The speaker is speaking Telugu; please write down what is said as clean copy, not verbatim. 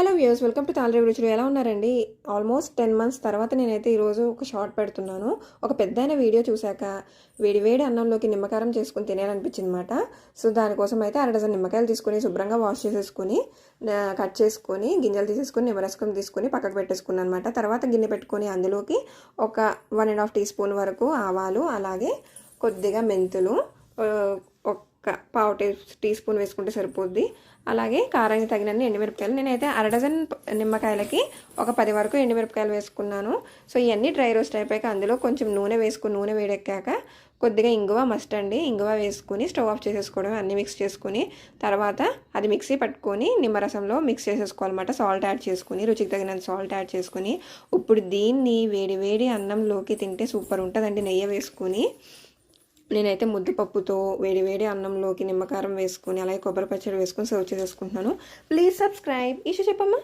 Hello viewers, welcome to Tallarevu రుచులు. ఎలా ఉన్నారండి? ఆల్మోస్ట్ 10 మంత్స్ తర్వాత నేనైతే ఈరోజు ఒక షార్ట్ పెడుతున్నాను. ఒక పెద్దైన వీడియో చూశాక వేడి అన్నంలోకి నిమ్మకారం చేసుకుని తినేయాలనిపించింది అనమాట. సో దానికోసం అయితే 1 డజన్ నిమ్మకాయలు తీసుకొని శుభ్రంగా వాష్ చేసేసుకొని కట్ చేసుకొని గింజలు తీసేసుకొని నిమ్మరసం తీసుకొని పక్కకు పెట్టేసుకున్నాను అనమాట. తర్వాత గిన్నె పెట్టుకొని అందులోకి ఒక 1.5 టీ స్పూన్ వరకు ఆవాలు, అలాగే కొద్దిగా మెంతులు, ఒక పావు టీ స్పూన్ వేసుకుంటే సరిపోద్ది. అలాగే కారానికి తగినన్ని ఎండుమిరపకాయలు. నేనైతే 1 డజన్ నిమ్మకాయలకి ఒక 10 వరకు ఎండుమిరపకాయలు వేసుకున్నాను. సో ఇవన్నీ డ్రై రోస్ట్ అయిపోయాక అందులో కొంచెం నూనె వేసుకుని, నూనె వేడెక్కాక కొద్దిగా ఇంగువ మస్ట్ అండి, ఇంగువ వేసుకుని స్టవ్ ఆఫ్ చేసేసుకోవడం. అన్నీ మిక్స్ చేసుకుని తర్వాత అది మిక్సీ పట్టుకొని నిమ్మరసంలో మిక్స్ చేసేసుకోవాలన్నమాట. సాల్ట్ యాడ్ చేసుకుని, రుచికి తగినంత సాల్ట్ యాడ్ చేసుకుని, ఇప్పుడు దీన్ని వేడి అన్నంలోకి తింటే సూపర్ ఉంటుందండి. నెయ్యి వేసుకుని నేనైతే ముద్దపప్పుతో వేడి అన్నంలోకి నిమ్మకారం వేసుకొని అలాగే కొబ్బరి పచ్చడి వేసుకొని సర్వ్ చేసేసుకుంటున్నాను. Please subscribe. ఇష్యూ చెప్పమ్మా.